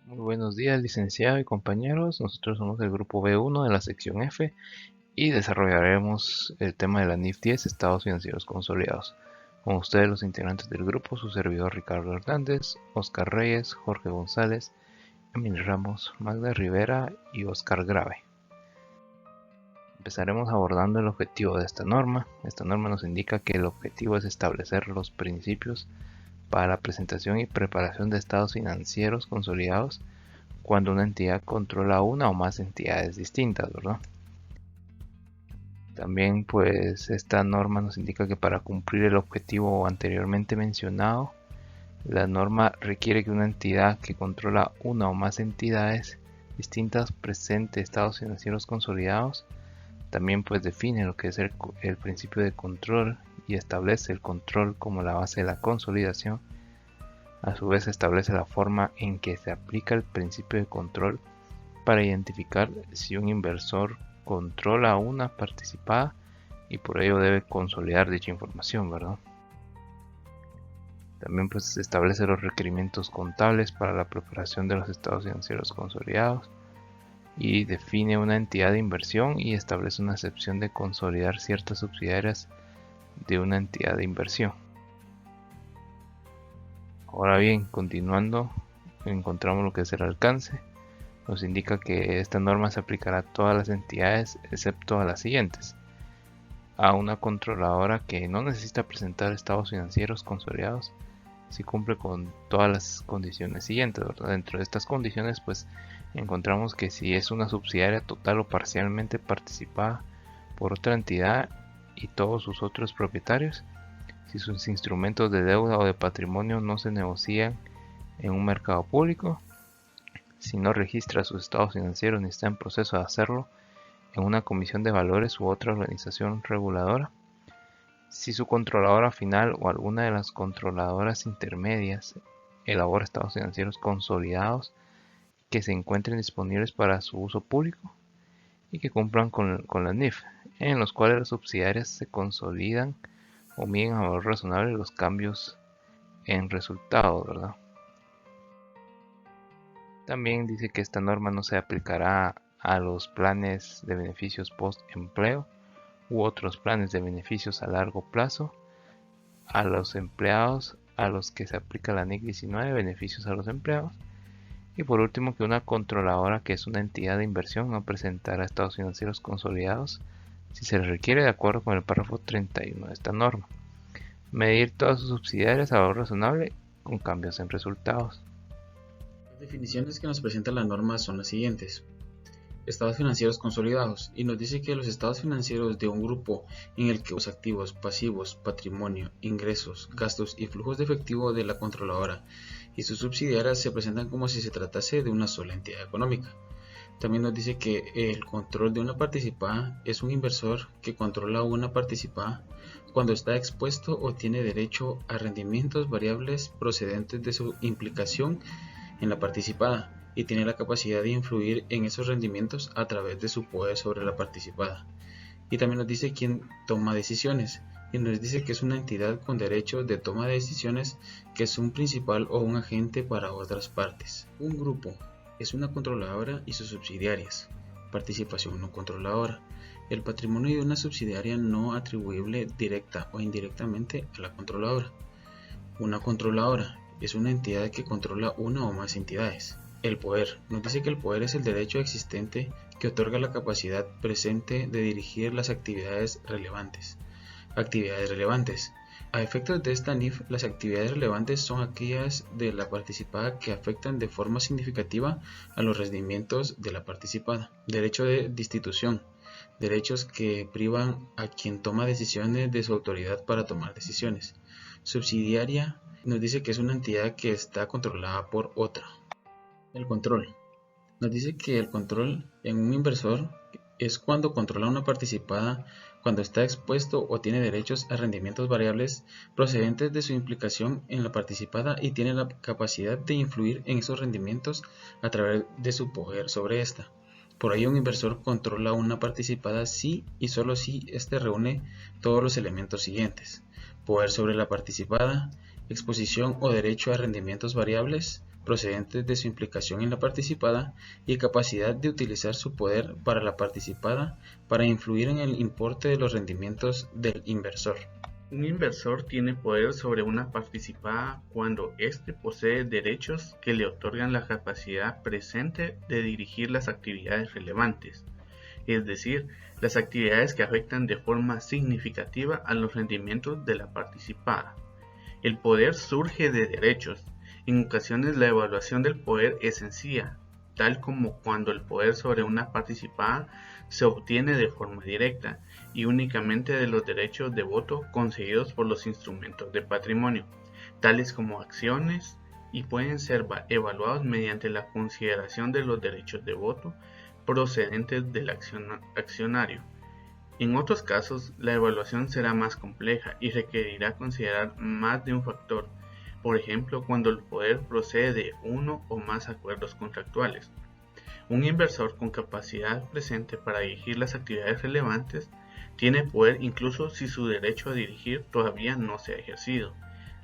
Muy buenos días, licenciado y compañeros. Nosotros somos el grupo B1 de la sección F y desarrollaremos el tema de la NIF 10, Estados Financieros Consolidados. Con ustedes los integrantes del grupo, su servidor Ricardo Hernández, Oscar Reyes, Jorge González, Emil Ramos, Magda Rivera y Oscar Grave. Empezaremos abordando el objetivo de esta norma. Esta norma nos indica que el objetivo es establecer los principios para la presentación y preparación de estados financieros consolidados cuando una entidad controla una o más entidades distintas, ¿verdad? También pues esta norma nos indica que para cumplir el objetivo anteriormente mencionado, la norma requiere que una entidad que controla una o más entidades distintas presente estados financieros consolidados. También pues define lo que es el principio de control y establece el control como la base de la consolidación. A su vez establece la forma en que se aplica el principio de control para identificar si un inversor controla una participada y por ello debe consolidar dicha información, ¿verdad? También pues establece los requerimientos contables para la preparación de los estados financieros consolidados y define una entidad de inversión y establece una excepción de consolidar ciertas subsidiarias de una entidad de inversión. Ahora bien, continuando, encontramos lo que es el alcance. Nos indica que esta norma se aplicará a todas las entidades excepto a las siguientes: a una controladora que no necesita presentar estados financieros consolidados si cumple con todas las condiciones siguientes, ¿verdad? Dentro de estas condiciones pues encontramos que si es una subsidiaria total o parcialmente participada por otra entidad y todos sus otros propietarios, si sus instrumentos de deuda o de patrimonio no se negocian en un mercado público, si no registra sus estados financieros ni está en proceso de hacerlo en una comisión de valores u otra organización reguladora, si su controladora final o alguna de las controladoras intermedias elabora estados financieros consolidados que se encuentren disponibles para su uso público y que cumplan con la NIF, en los cuales las subsidiarias se consolidan o miden a valor razonable los cambios en resultados, ¿verdad? También dice que esta norma no se aplicará a los planes de beneficios post-empleo u otros planes de beneficios a largo plazo, a los empleados a los que se aplica la NIC 19, beneficios a los empleados, y por último que una controladora que es una entidad de inversión no presentará estados financieros consolidados si se le requiere de acuerdo con el párrafo 31 de esta norma. Medir todas sus subsidiarias a valor razonable con cambios en resultados. Las definiciones que nos presenta la norma son las siguientes. Estados financieros consolidados, y nos dice que los estados financieros de un grupo en el que los activos, pasivos, patrimonio, ingresos, gastos y flujos de efectivo de la controladora y sus subsidiarias se presentan como si se tratase de una sola entidad económica. También nos dice que el control de una participada es un inversor que controla una participada cuando está expuesto o tiene derecho a rendimientos variables procedentes de su implicación en la participada y tiene la capacidad de influir en esos rendimientos a través de su poder sobre la participada. Y también nos dice quién toma decisiones y nos dice que es una entidad con derecho de toma de decisiones que es un principal o un agente para otras partes. Un grupo es una controladora y sus subsidiarias. Participación no controladora. El patrimonio de una subsidiaria no atribuible directa o indirectamente a la controladora. Una controladora es una entidad que controla una o más entidades. El poder. Nos dice que el poder es el derecho existente que otorga la capacidad presente de dirigir las actividades relevantes. Actividades relevantes. A efectos de esta NIF, las actividades relevantes son aquellas de la participada que afectan de forma significativa a los rendimientos de la participada. Derecho de destitución. Derechos que privan a quien toma decisiones de su autoridad para tomar decisiones. Subsidiaria nos dice que es una entidad que está controlada por otra. El control. Nos dice que el control en un inversor es cuando controla una participada cuando está expuesto o tiene derechos a rendimientos variables procedentes de su implicación en la participada y tiene la capacidad de influir en esos rendimientos a través de su poder sobre esta. Por ello, un inversor controla una participada si y solo si éste reúne todos los elementos siguientes: poder sobre la participada, exposición o derecho a rendimientos variables procedentes de su implicación en la participada y capacidad de utilizar su poder para la participada para influir en el importe de los rendimientos del inversor. Un inversor tiene poder sobre una participada cuando éste posee derechos que le otorgan la capacidad presente de dirigir las actividades relevantes, es decir, las actividades que afectan de forma significativa a los rendimientos de la participada. El poder surge de derechos. En ocasiones la evaluación del poder es sencilla, tal como cuando el poder sobre una participada se obtiene de forma directa y únicamente de los derechos de voto concedidos por los instrumentos de patrimonio, tales como acciones, y pueden ser evaluados mediante la consideración de los derechos de voto procedentes del accionario. En otros casos, la evaluación será más compleja y requerirá considerar más de un factor, por ejemplo, cuando el poder procede de uno o más acuerdos contractuales. Un inversor con capacidad presente para dirigir las actividades relevantes tiene poder incluso si su derecho a dirigir todavía no se ha ejercido.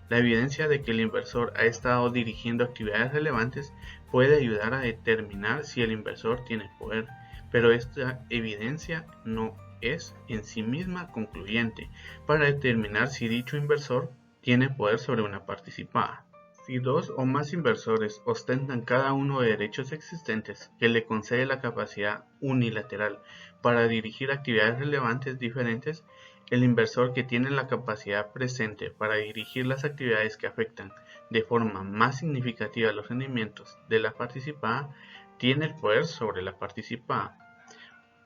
La evidencia de que el inversor ha estado dirigiendo actividades relevantes puede ayudar a determinar si el inversor tiene poder, pero esta evidencia no es en sí misma concluyente para determinar si dicho inversor tiene poder sobre una participada. Si dos o más inversores ostentan cada uno de derechos existentes que le concede la capacidad unilateral para dirigir actividades relevantes diferentes, el inversor que tiene la capacidad presente para dirigir las actividades que afectan de forma más significativa los rendimientos de la participada tiene el poder sobre la participada.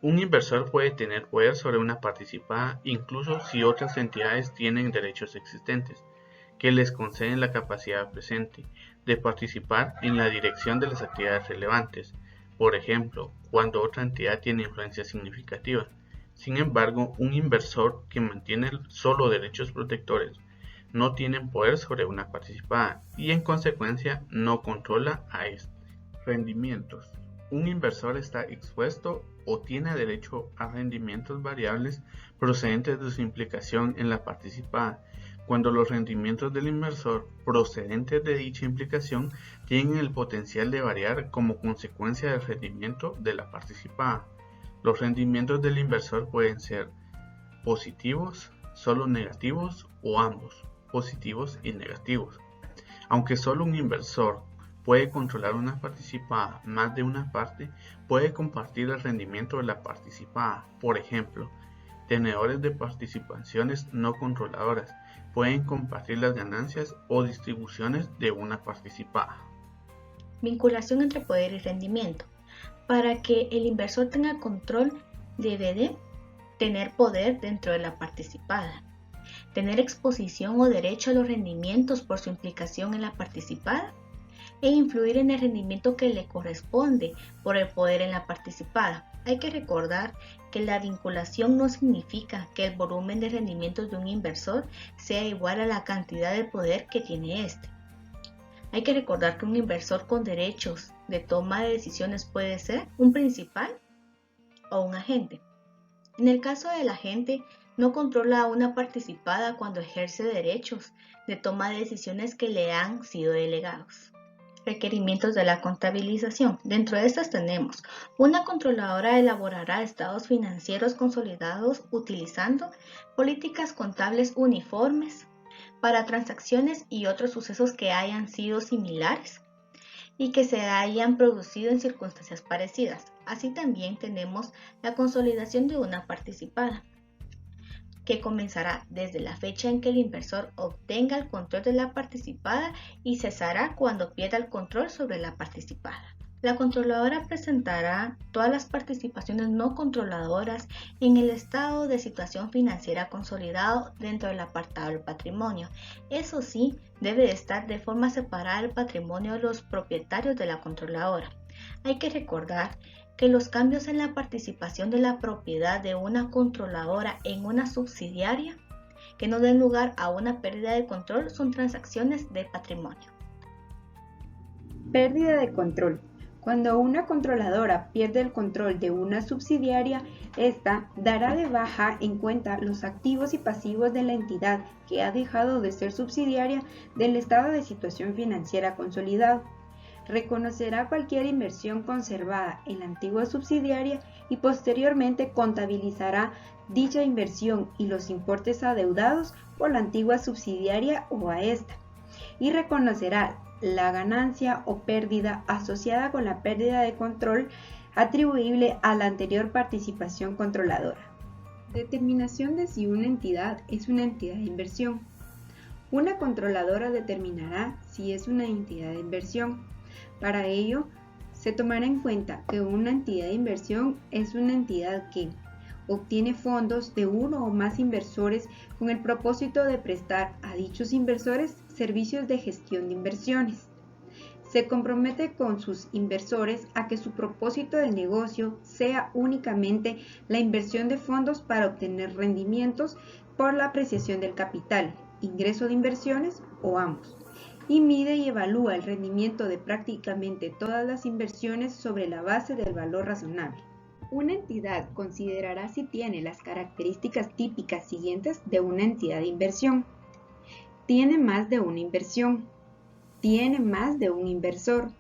Un inversor puede tener poder sobre una participada incluso si otras entidades tienen derechos existentes que les conceden la capacidad presente de participar en la dirección de las actividades relevantes, por ejemplo, cuando otra entidad tiene influencia significativa. Sin embargo, un inversor que mantiene solo derechos protectores no tiene poder sobre una participada y en consecuencia no controla a este. Rendimientos. Un inversor está expuesto o tiene derecho a rendimientos variables procedentes de su implicación en la participada, cuando los rendimientos del inversor procedentes de dicha implicación tienen el potencial de variar como consecuencia del rendimiento de la participada. Los rendimientos del inversor pueden ser positivos, solo negativos o ambos, positivos y negativos. Aunque solo un inversor puede controlar una participada, más de una parte puede compartir el rendimiento de la participada. Por ejemplo, tenedores de participaciones no controladoras pueden compartir las ganancias o distribuciones de una participada. Vinculación entre poder y rendimiento. Para que el inversor tenga control, debe de tener poder dentro de la participada, tener exposición o derecho a los rendimientos por su implicación en la participada e influir en el rendimiento que le corresponde por el poder en la participada. Hay que recordar que la vinculación no significa que el volumen de rendimientos de un inversor sea igual a la cantidad de poder que tiene éste. Hay que recordar que un inversor con derechos de toma de decisiones puede ser un principal o un agente. En el caso del agente, no controla a una participada cuando ejerce derechos de toma de decisiones que le han sido delegados. Requerimientos de la contabilización. Dentro de estas tenemos: una controladora elaborará estados financieros consolidados utilizando políticas contables uniformes para transacciones y otros sucesos que hayan sido similares y que se hayan producido en circunstancias parecidas. Así también tenemos la consolidación de una participada, que comenzará desde la fecha en que el inversor obtenga el control de la participada y cesará cuando pierda el control sobre la participada. La controladora presentará todas las participaciones no controladoras en el estado de situación financiera consolidado dentro del apartado del patrimonio. Eso sí, debe de estar de forma separada el patrimonio de los propietarios de la controladora. Hay que recordar que los cambios en la participación de la propiedad de una controladora en una subsidiaria que no den lugar a una pérdida de control son transacciones de patrimonio. Pérdida de control. Cuando una controladora pierde el control de una subsidiaria, ésta dará de baja en cuenta los activos y pasivos de la entidad que ha dejado de ser subsidiaria del estado de situación financiera consolidado. Reconocerá cualquier inversión conservada en la antigua subsidiaria y posteriormente contabilizará dicha inversión y los importes adeudados por la antigua subsidiaria o a esta, y reconocerá la ganancia o pérdida asociada con la pérdida de control atribuible a la anterior participación controladora. Determinación de si una entidad es una entidad de inversión. Una controladora determinará si es una entidad de inversión. Para ello, se tomará en cuenta que una entidad de inversión es una entidad que obtiene fondos de uno o más inversores con el propósito de prestar a dichos inversores servicios de gestión de inversiones. Se compromete con sus inversores a que su propósito del negocio sea únicamente la inversión de fondos para obtener rendimientos por la apreciación del capital, ingreso de inversiones o ambos, y mide y evalúa el rendimiento de prácticamente todas las inversiones sobre la base del valor razonable. Una entidad considerará si tiene las características típicas siguientes de una entidad de inversión. Tiene más de una inversión. Tiene más de un inversor.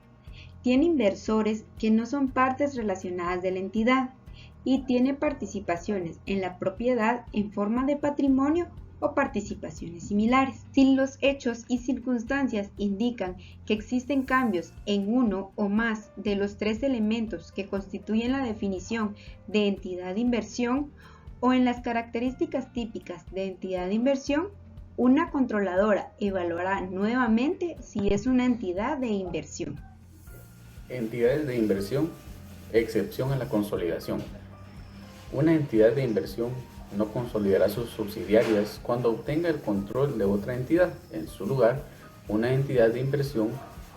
Tiene inversores que no son partes relacionadas de la entidad y tiene participaciones en la propiedad en forma de patrimonio o participaciones similares. Si los hechos y circunstancias indican que existen cambios en uno o más de los tres elementos que constituyen la definición de entidad de inversión o en las características típicas de entidad de inversión, una controladora evaluará nuevamente si es una entidad de inversión. Entidades de inversión, excepción a la consolidación. Una entidad de inversión no consolidará sus subsidiarias cuando obtenga el control de otra entidad. En su lugar, una entidad de inversión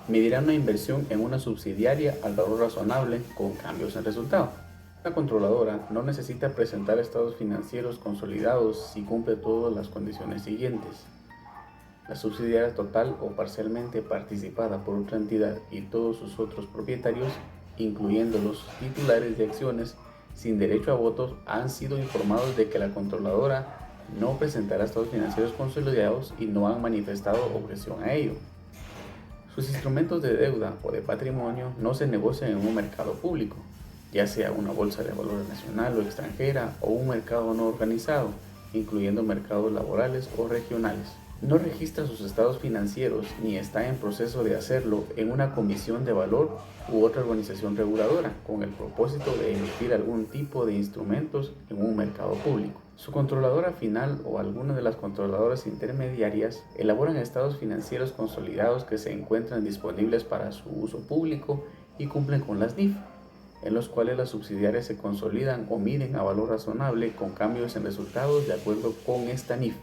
medirá una inversión en una subsidiaria al valor razonable con cambios en resultado. La controladora no necesita presentar estados financieros consolidados si cumple todas las condiciones siguientes. La subsidiaria total o parcialmente participada por otra entidad y todos sus otros propietarios, incluyendo los titulares de acciones sin derecho a votos, han sido informados de que la controladora no presentará estados financieros consolidados y no han manifestado objeción a ello. Sus instrumentos de deuda o de patrimonio no se negocian en un mercado público, ya sea una bolsa de valores nacional o extranjera o un mercado no organizado, incluyendo mercados laborales o regionales. No registra sus estados financieros ni está en proceso de hacerlo en una comisión de valor u otra organización reguladora con el propósito de emitir algún tipo de instrumentos en un mercado público. Su controladora final o alguna de las controladoras intermediarias elaboran estados financieros consolidados que se encuentran disponibles para su uso público y cumplen con las NIF, en los cuales las subsidiarias se consolidan o miden a valor razonable con cambios en resultados de acuerdo con esta NIF.